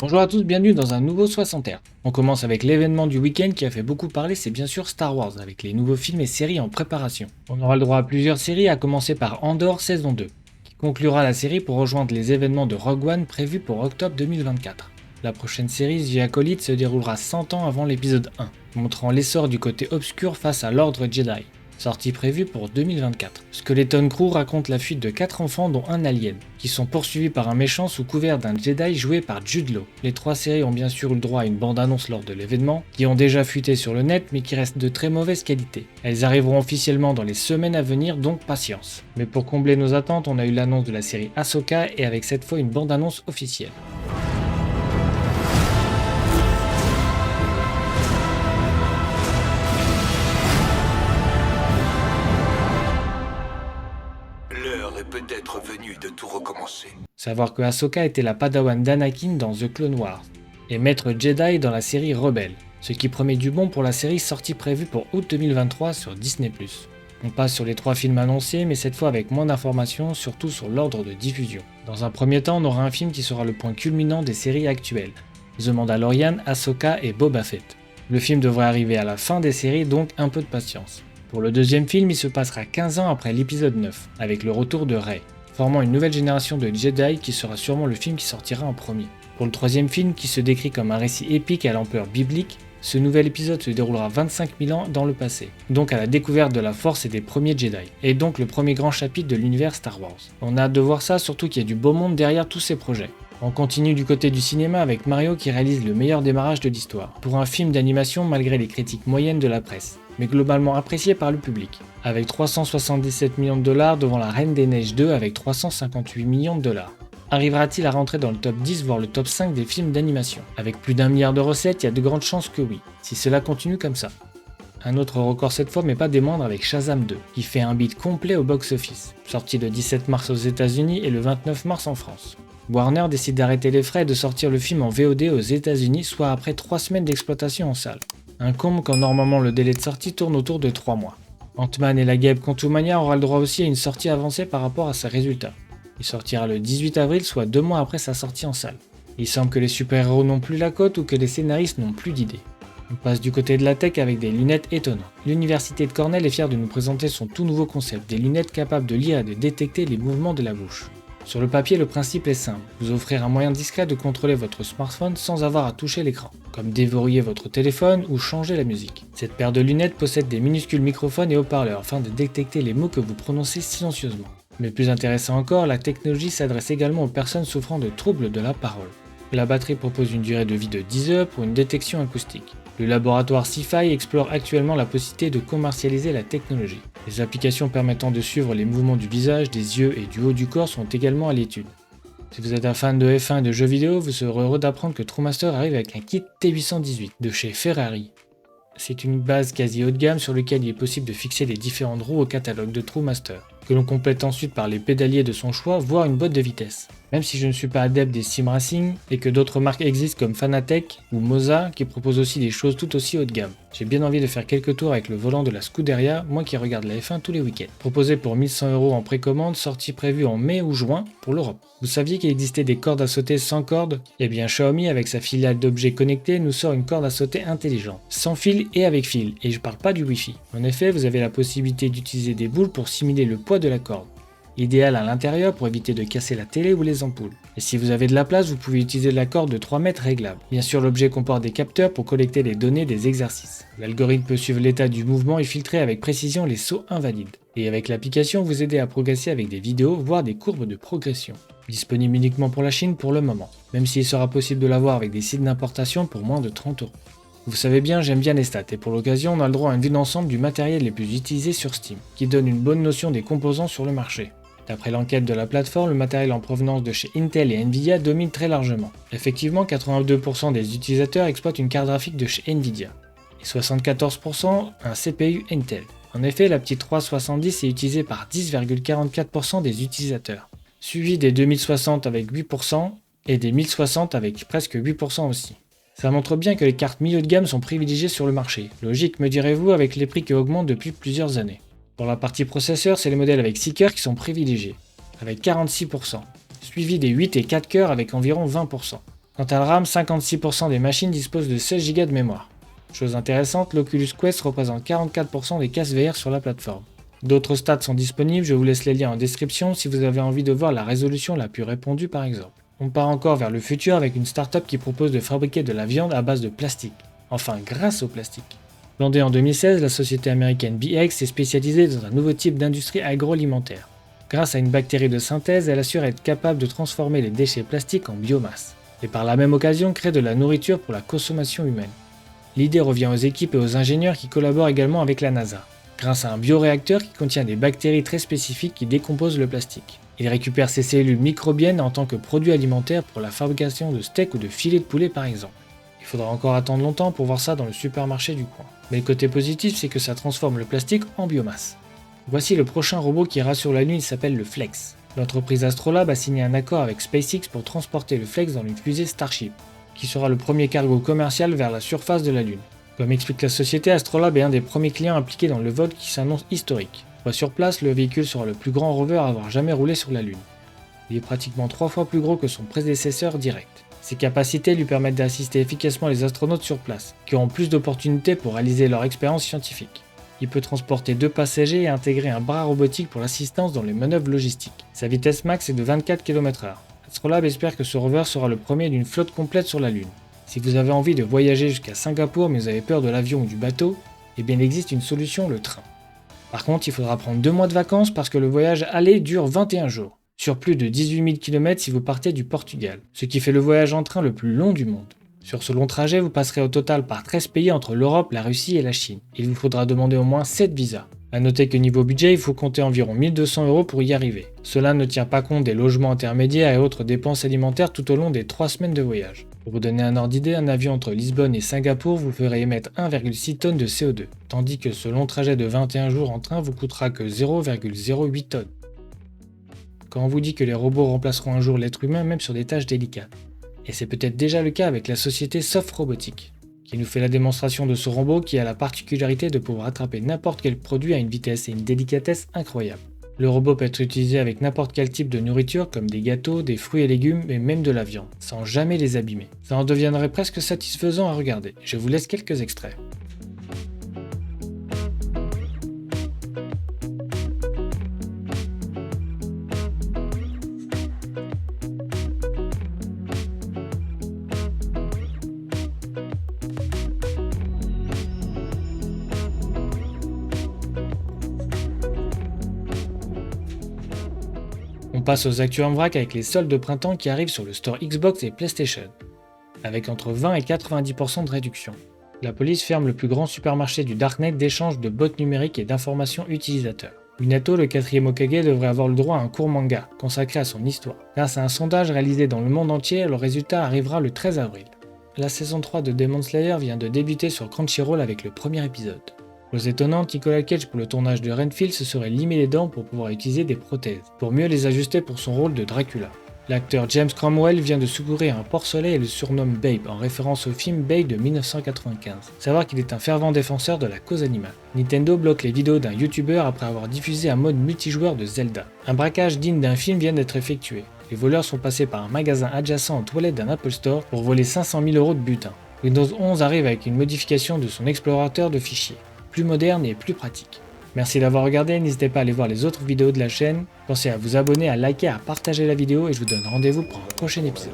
Bonjour à tous, bienvenue dans un nouveau 60R. On commence avec l'événement du week-end qui a fait beaucoup parler, c'est bien sûr Star Wars, avec les nouveaux films et séries en préparation. On aura le droit à plusieurs séries, à commencer par Andor saison 2, qui conclura la série pour rejoindre les événements de Rogue One prévus pour octobre 2024. La prochaine série, The Acolyte, se déroulera 100 ans avant l'épisode 1, montrant l'essor du côté obscur face à l'Ordre Jedi. Sortie prévue pour 2024. Skeleton Crew raconte la fuite de 4 enfants dont un alien, qui sont poursuivis par un méchant sous couvert d'un Jedi joué par Jude Law. Les 3 séries ont bien sûr eu le droit à une bande-annonce lors de l'événement, qui ont déjà fuité sur le net mais qui restent de très mauvaise qualité. Elles arriveront officiellement dans les semaines à venir, donc patience. Mais pour combler nos attentes, on a eu l'annonce de la série Ahsoka et avec cette fois une bande-annonce officielle. L'heure est peut-être venue de tout recommencer. Savoir que Ahsoka était la padawan d'Anakin dans The Clone Wars, et maître Jedi dans la série Rebelle, ce qui promet du bon pour la série sortie prévue pour août 2023 sur Disney+. On passe sur les 3 films annoncés, mais cette fois avec moins d'informations, surtout sur l'ordre de diffusion. Dans un premier temps, on aura un film qui sera le point culminant des séries actuelles, The Mandalorian, Ahsoka et Boba Fett. Le film devrait arriver à la fin des séries, donc un peu de patience. Pour le deuxième film, il se passera 15 ans après l'épisode 9, avec le retour de Rey, formant une nouvelle génération de Jedi qui sera sûrement le film qui sortira en premier. Pour le troisième film, qui se décrit comme un récit épique à l'ampleur biblique, ce nouvel épisode se déroulera 25 000 ans dans le passé, donc à la découverte de la Force et des premiers Jedi, et donc le premier grand chapitre de l'univers Star Wars. On a hâte de voir ça, surtout qu'il y a du beau monde derrière tous ces projets. On continue du côté du cinéma avec Mario qui réalise le meilleur démarrage de l'histoire, pour un film d'animation malgré les critiques moyennes de la presse, mais globalement apprécié par le public, avec 377 millions de dollars devant La Reine des Neiges 2 avec 358 millions de dollars. Arrivera-t-il à rentrer dans le top 10 voire le top 5 des films d'animation? Avec plus d'1 milliard de recettes, il y a de grandes chances que oui, si cela continue comme ça. Un autre record cette fois mais pas des moindres avec Shazam 2, qui fait un beat complet au box-office, sorti le 17 mars aux États-Unis et le 29 mars en France. Warner décide d'arrêter les frais et de sortir le film en VOD aux États-Unis, soit après 3 semaines d'exploitation en salle. Un comble quand normalement le délai de sortie tourne autour de 3 mois. Ant-Man et la guêpe Quantumania aura le droit aussi à une sortie avancée par rapport à ses résultats. Il sortira le 18 avril, soit 2 mois après sa sortie en salle. Il semble que les super-héros n'ont plus la cote ou que les scénaristes n'ont plus d'idées. On passe du côté de la tech avec des lunettes étonnantes. L'université de Cornell est fière de nous présenter son tout nouveau concept, des lunettes capables de lire et de détecter les mouvements de la bouche. Sur le papier, le principe est simple, vous offrir un moyen discret de contrôler votre smartphone sans avoir à toucher l'écran, comme déverrouiller votre téléphone ou changer la musique. Cette paire de lunettes possède des minuscules microphones et haut-parleurs afin de détecter les mots que vous prononcez silencieusement. Mais plus intéressant encore, la technologie s'adresse également aux personnes souffrant de troubles de la parole. La batterie propose une durée de vie de 10 heures pour une détection acoustique. Le laboratoire Sci-Fi explore actuellement la possibilité de commercialiser la technologie. Les applications permettant de suivre les mouvements du visage, des yeux et du haut du corps sont également à l'étude. Si vous êtes un fan de F1 et de jeux vidéo, vous serez heureux d'apprendre que TrueMaster arrive avec un kit T818 de chez Ferrari. C'est une base quasi haut de gamme sur laquelle il est possible de fixer les différentes roues au catalogue de TrueMaster, que l'on complète ensuite par les pédaliers de son choix, voire une boîte de vitesse. Même si je ne suis pas adepte des sim racing et que d'autres marques existent comme Fanatec ou Moza qui proposent aussi des choses tout aussi haut de gamme, j'ai bien envie de faire quelques tours avec le volant de la Scuderia, moi qui regarde la F1 tous les week-ends. Proposé pour 1100 € en précommande, sortie prévue en mai ou juin pour l'Europe. Vous saviez qu'il existait des cordes à sauter sans corde? Eh bien Xiaomi avec sa filiale d'objets connectés nous sort une corde à sauter intelligente, sans fil et avec fil, et je parle pas du Wi-Fi. En effet, vous avez la possibilité d'utiliser des boules pour simuler le poids de la corde. Idéal à l'intérieur pour éviter de casser la télé ou les ampoules. Et si vous avez de la place, vous pouvez utiliser la corde de 3 mètres réglable. Bien sûr, l'objet comporte des capteurs pour collecter les données des exercices. L'algorithme peut suivre l'état du mouvement et filtrer avec précision les sauts invalides. Et avec l'application, vous aider à progresser avec des vidéos, voire des courbes de progression. Disponible uniquement pour la Chine pour le moment, même s'il sera possible de l'avoir avec des sites d'importation pour moins de 30 €. Vous savez bien, j'aime bien les stats et pour l'occasion, on a le droit à une vue d'ensemble du matériel les plus utilisés sur Steam, qui donne une bonne notion des composants sur le marché. D'après l'enquête de la plateforme, le matériel en provenance de chez Intel et Nvidia domine très largement. Effectivement, 82% des utilisateurs exploitent une carte graphique de chez Nvidia, et 74% un CPU Intel. En effet, la petite 370 est utilisée par 10,44% des utilisateurs, suivi des 2060 avec 8% et des 1060 avec presque 8% aussi. Ça montre bien que les cartes milieu de gamme sont privilégiées sur le marché. Logique, me direz-vous, avec les prix qui augmentent depuis plusieurs années. Pour la partie processeur, c'est les modèles avec 6 cœurs qui sont privilégiés, avec 46%, suivi des 8 et 4 cœurs avec environ 20%. Quant à la RAM, 56% des machines disposent de 16 Go de mémoire. Chose intéressante, l'Oculus Quest représente 44% des casques VR sur la plateforme. D'autres stats sont disponibles, je vous laisse les liens en description si vous avez envie de voir la résolution la plus répandue par exemple. On part encore vers le futur avec une startup qui propose de fabriquer de la viande à base de plastique. Enfin, grâce au plastique. Fondée en 2016, la société américaine BX est spécialisée dans un nouveau type d'industrie agroalimentaire. Grâce à une bactérie de synthèse, elle assure être capable de transformer les déchets plastiques en biomasse, et par la même occasion créer de la nourriture pour la consommation humaine. L'idée revient aux équipes et aux ingénieurs qui collaborent également avec la NASA, grâce à un bioréacteur qui contient des bactéries très spécifiques qui décomposent le plastique. Il récupère ces cellules microbiennes en tant que produit alimentaire pour la fabrication de steaks ou de filets de poulet par exemple. Il faudra encore attendre longtemps pour voir ça dans le supermarché du coin. Mais le côté positif, c'est que ça transforme le plastique en biomasse. Voici le prochain robot qui ira sur la Lune, il s'appelle le Flex. L'entreprise Astrolabe a signé un accord avec SpaceX pour transporter le Flex dans une fusée Starship, qui sera le premier cargo commercial vers la surface de la Lune. Comme explique la société, Astrolabe est un des premiers clients impliqués dans le vol qui s'annonce historique. Une fois sur place, le véhicule sera le plus grand rover à avoir jamais roulé sur la Lune. Il est pratiquement 3 fois plus gros que son prédécesseur direct. Ses capacités lui permettent d'assister efficacement les astronautes sur place, qui auront plus d'opportunités pour réaliser leur expérience scientifique. Il peut transporter 2 passagers et intégrer un bras robotique pour l'assistance dans les manœuvres logistiques. Sa vitesse max est de 24 km/h. Astrolabe espère que ce rover sera le premier d'une flotte complète sur la Lune. Si vous avez envie de voyager jusqu'à Singapour mais vous avez peur de l'avion ou du bateau, eh bien il existe une solution, le train. Par contre, il faudra prendre 2 mois de vacances parce que le voyage aller dure 21 jours. Sur plus de 18 000 km si vous partez du Portugal, ce qui fait le voyage en train le plus long du monde. Sur ce long trajet, vous passerez au total par 13 pays entre l'Europe, la Russie et la Chine. Il vous faudra demander au moins 7 visas. A noter que niveau budget, il faut compter environ 1200 € pour y arriver. Cela ne tient pas compte des logements intermédiaires et autres dépenses alimentaires tout au long des 3 semaines de voyage. Pour vous donner un ordre d'idée, un avion entre Lisbonne et Singapour vous ferait émettre 1,6 tonnes de CO2, tandis que ce long trajet de 21 jours en train vous coûtera que 0,08 tonnes. Quand on vous dit que les robots remplaceront un jour l'être humain même sur des tâches délicates. Et c'est peut-être déjà le cas avec la société Soft Robotics, qui nous fait la démonstration de ce robot qui a la particularité de pouvoir attraper n'importe quel produit à une vitesse et une délicatesse incroyables. Le robot peut être utilisé avec n'importe quel type de nourriture comme des gâteaux, des fruits et légumes et même de la viande, sans jamais les abîmer. Ça en deviendrait presque satisfaisant à regarder. Je vous laisse quelques extraits. On passe aux actus en vrac avec les soldes de printemps qui arrivent sur le store Xbox et PlayStation, avec entre 20 et 90% de réduction. La police ferme le plus grand supermarché du Darknet d'échange de bots numériques et d'informations utilisateurs. Minato, le 4e Hokage, devrait avoir le droit à un court manga consacré à son histoire. Grâce à un sondage réalisé dans le monde entier, le résultat arrivera le 13 avril. La saison 3 de Demon Slayer vient de débuter sur Crunchyroll avec le premier épisode. Chose étonnante, Nicolas Cage pour le tournage de Renfield se serait limé les dents pour pouvoir utiliser des prothèses, pour mieux les ajuster pour son rôle de Dracula. L'acteur James Cromwell vient de secourir un porcelet et le surnomme Babe, en référence au film Babe de 1995. Savoir qu'il est un fervent défenseur de la cause animale. Nintendo bloque les vidéos d'un YouTuber après avoir diffusé un mode multijoueur de Zelda. Un braquage digne d'un film vient d'être effectué. Les voleurs sont passés par un magasin adjacent aux toilettes d'un Apple Store pour voler 500 000 € de butin. Windows 11 arrive avec une modification de son explorateur de fichiers, plus moderne et plus pratique. Merci d'avoir regardé, n'hésitez pas à aller voir les autres vidéos de la chaîne, pensez à vous abonner, à liker, à partager la vidéo et je vous donne rendez-vous pour un prochain épisode.